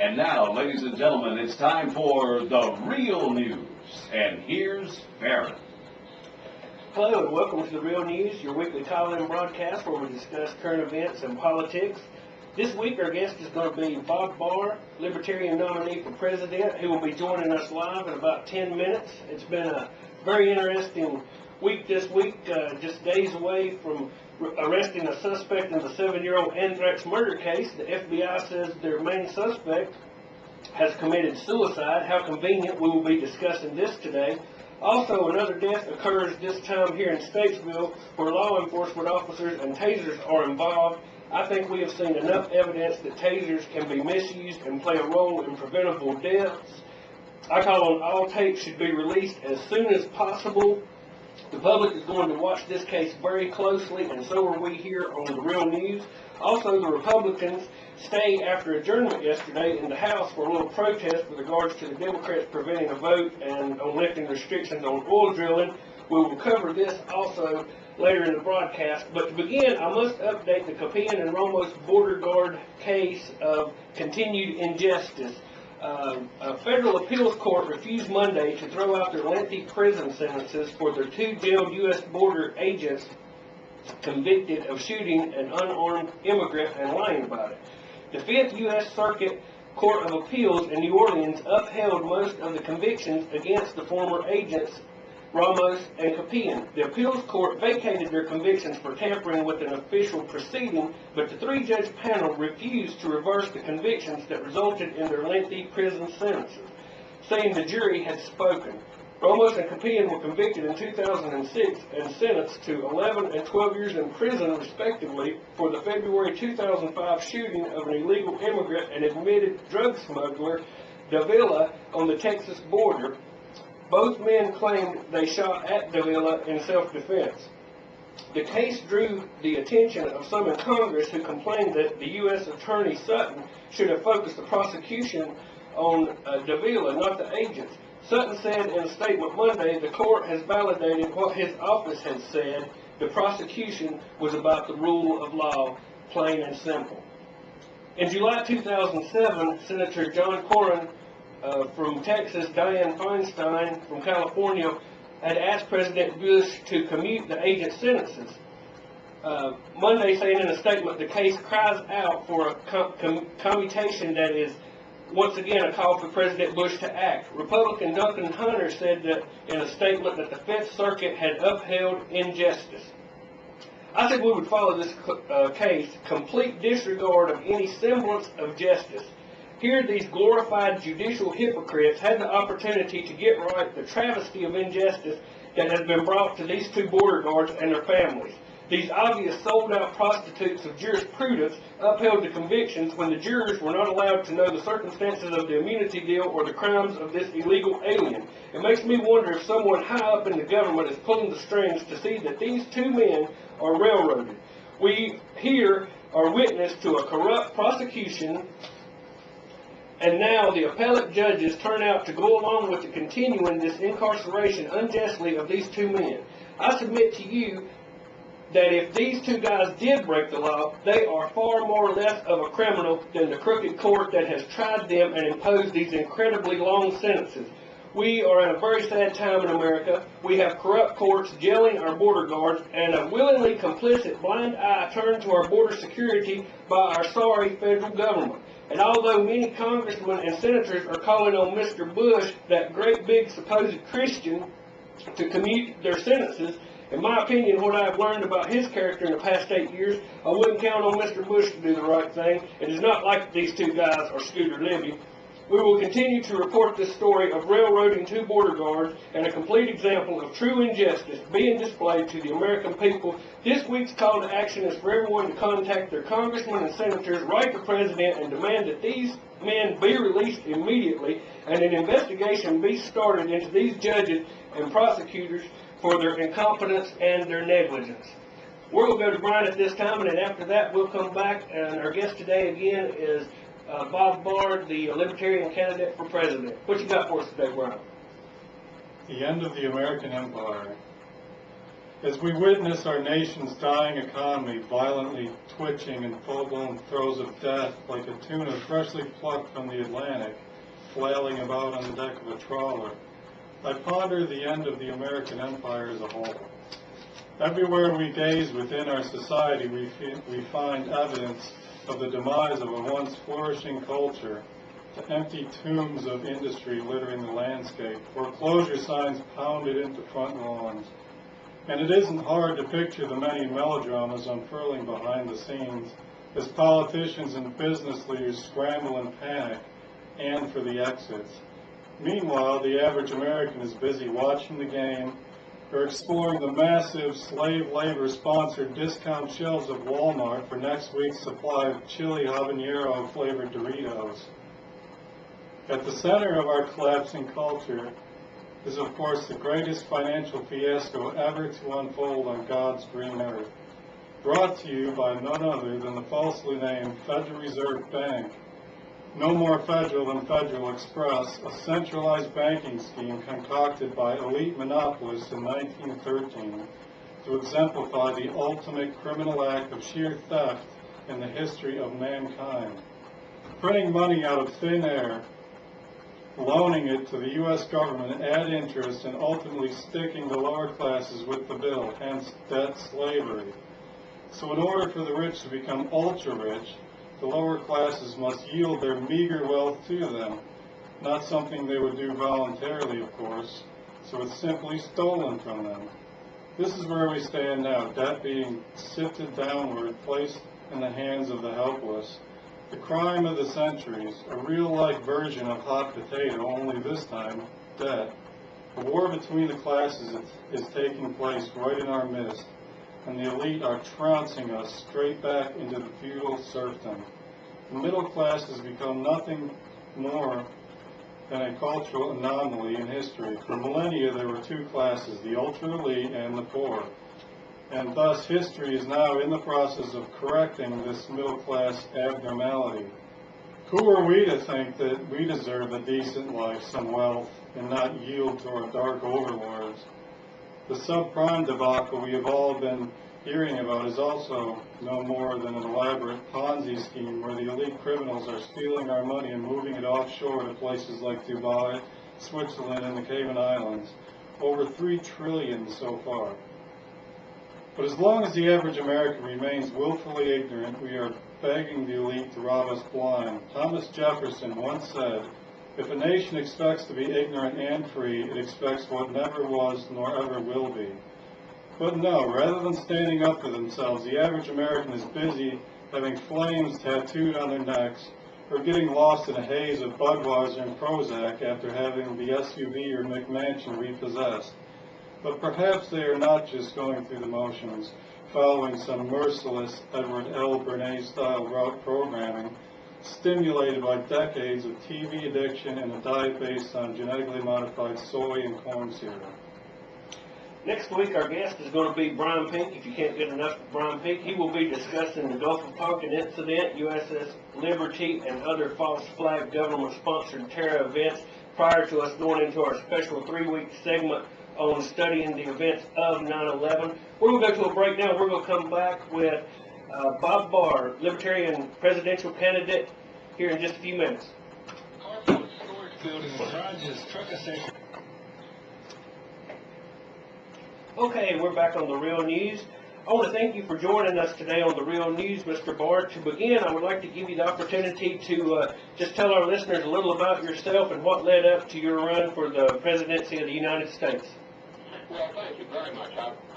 And now, ladies and gentlemen, it's time for the real news. And here's Barron. Hello and welcome to The Real News, your weekly call-in broadcast where we discuss current events and politics. This week our guest is going to be Bob Barr, Libertarian nominee for president, who will be joining us live in about 10 minutes. It's been a very interesting week this week, just days away from arresting a suspect in the 7-year-old anthrax murder case. The FBI says their main suspect has committed suicide. How convenient. We will be discussing this today. Also, another death occurs this time here in Statesville where law enforcement officers and tasers are involved. I think we have seen enough evidence that tasers can be misused and play a role in preventable deaths. I call on all tapes should be released as soon as possible. The public is going to watch this case very closely, and so are we here on The Real News. Also, the Republicans stayed after adjournment yesterday in the House for a little protest with regards to the Democrats preventing a vote and on lifting restrictions on oil drilling. We will cover this also later in the broadcast. But to begin, I must update the Capian and Ramos border guard case of continued injustice. A federal appeals court refused Monday to throw out their lengthy prison sentences for their 2 jailed U.S. border agents convicted of shooting an unarmed immigrant and lying about it. The 5th U.S. Circuit Court of Appeals in New Orleans upheld most of the convictions against the former agents Ramos and Capian. The appeals court vacated their convictions for tampering with an official proceeding, but the 3-judge panel refused to reverse the convictions that resulted in their lengthy prison sentences, saying the jury had spoken. Ramos and Capian were convicted in 2006 and sentenced to 11 and 12 years in prison, respectively, for the February 2005 shooting of an illegal immigrant and admitted drug smuggler, Davila, on the Texas border. Both men claimed they shot at Davila in self-defense. The case drew the attention of some in Congress who complained that the U.S. Attorney Sutton should have focused the prosecution on Davila, not the agents. Sutton said in a statement Monday, the court has validated what his office had said. The prosecution was about the rule of law, plain and simple. In July 2007, Senator John Cornyn from Texas, Dianne Feinstein from California, had asked President Bush to commute the agent sentences. Monday, saying in a statement, the case cries out for a commutation that is, once again, a call for President Bush to act. Republican Duncan Hunter said that in a statement that the 5th Circuit had upheld injustice. I said we would follow this case, complete disregard of any semblance of justice. Here, these glorified judicial hypocrites had the opportunity to get right the travesty of injustice that has been brought to these 2 border guards and their families. These obvious sold-out prostitutes of jurisprudence upheld the convictions when the jurors were not allowed to know the circumstances of the immunity deal or the crimes of this illegal alien. It makes me wonder if someone high up in the government is pulling the strings to see that these 2 men are railroaded. We here are witness to a corrupt prosecution, and now the appellate judges turn out to go along with the continuing this incarceration unjustly of these 2 men. I submit to you that if these 2 guys did break the law, they are far more or less of a criminal than the crooked court that has tried them and imposed these incredibly long sentences. We are in a very sad time in America. We have corrupt courts jailing our border guards and a willingly complicit blind eye turned to our border security by our sorry federal government. And although many congressmen and senators are calling on Mr. Bush, that great big supposed Christian, to commute their sentences, in my opinion, what I have learned about his character in the past 8 years, I wouldn't count on Mr. Bush to do the right thing. It is not like these 2 guys are Scooter Libby. We will continue to report this story of railroading 2 border guards and a complete example of true injustice being displayed to the American people. This week's call to action is for everyone to contact their congressmen and senators, write the president, and demand that these men be released immediately and an investigation be started into these judges and prosecutors for their incompetence and their negligence. We'll go to Brian at this time, and then after that we'll come back, and our guest today again is Bob Barr, the Libertarian candidate for president. What you got for us today, Brian? The end of the American Empire As we witness our nation's dying economy violently twitching in full-blown throes of death like a tuna freshly plucked from the Atlantic, flailing about on the deck of a trawler, I ponder the end of the American empire as a whole. Everywhere we gaze within our society, we find evidence of the demise of a once flourishing culture, the empty tombs of industry littering the landscape, foreclosure signs pounded into front lawns. And it isn't hard to picture the many melodramas unfurling behind the scenes as politicians and business leaders scramble in panic and for the exits. Meanwhile, the average American is busy watching the game or exploring the massive slave labor-sponsored discount shelves of Walmart for next week's supply of chili habanero-flavored Doritos. At the center of our collapsing culture is, of course, the greatest financial fiasco ever to unfold on God's green earth, brought to you by none other than the falsely named Federal Reserve Bank. No more federal than Federal Express, a centralized banking scheme concocted by elite monopolists in 1913 to exemplify the ultimate criminal act of sheer theft in the history of mankind. Printing money out of thin air, loaning it to the U.S. government at interest, and ultimately sticking the lower classes with the bill, hence debt slavery. So in order for the rich to become ultra-rich, the lower classes must yield their meager wealth to them, not something they would do voluntarily, of course, so it's simply stolen from them. This is where we stand now, debt being sifted downward, placed in the hands of the helpless. The crime of the centuries, a real-life version of hot potato, only this time, debt. The war between the classes is taking place right in our midst, and the elite are trouncing us straight back into the feudal serfdom. The middle class has become nothing more than a cultural anomaly in history. For millennia there were two classes, the ultra-elite and the poor. And thus history is now in the process of correcting this middle-class abnormality. Who are we to think that we deserve a decent life, some wealth, and not yield to our dark overlords? The subprime debacle we have all been hearing about is also no more than an elaborate Ponzi scheme where the elite criminals are stealing our money and moving it offshore to places like Dubai, Switzerland, and the Cayman Islands. Over $3 trillion so far. But as long as the average American remains willfully ignorant, we are begging the elite to rob us blind. Thomas Jefferson once said, "If a nation expects to be ignorant and free, it expects what never was nor ever will be." But no, rather than standing up for themselves, the average American is busy having flames tattooed on their necks or getting lost in a haze of Budweiser and Prozac after having the SUV or McMansion repossessed. But perhaps they are not just going through the motions, following some merciless Edward L. Bernays-style route programming, stimulated by decades of TV addiction and a diet based on genetically modified soy and corn syrup. Next week, our guest is going to be Brian Pink. If you can't get enough of Brian Pink, he will be discussing the Gulf of Tonkin incident, USS Liberty, and other false flag government-sponsored terror events prior to us going into our special 3-week segment on studying the events of 9/11. We're going to go to a break now. We're going to come back with Bob Barr, Libertarian presidential candidate, here in just a few minutes. Carport storage building, garages, truck assembly. Okay, we're back on The Real News. I want to thank you for joining us today on The Real News, Mr. Barr. To begin, I would like to give you the opportunity to just tell our listeners a little about yourself and what led up to your run for the presidency of the United States. Well, thank you very much.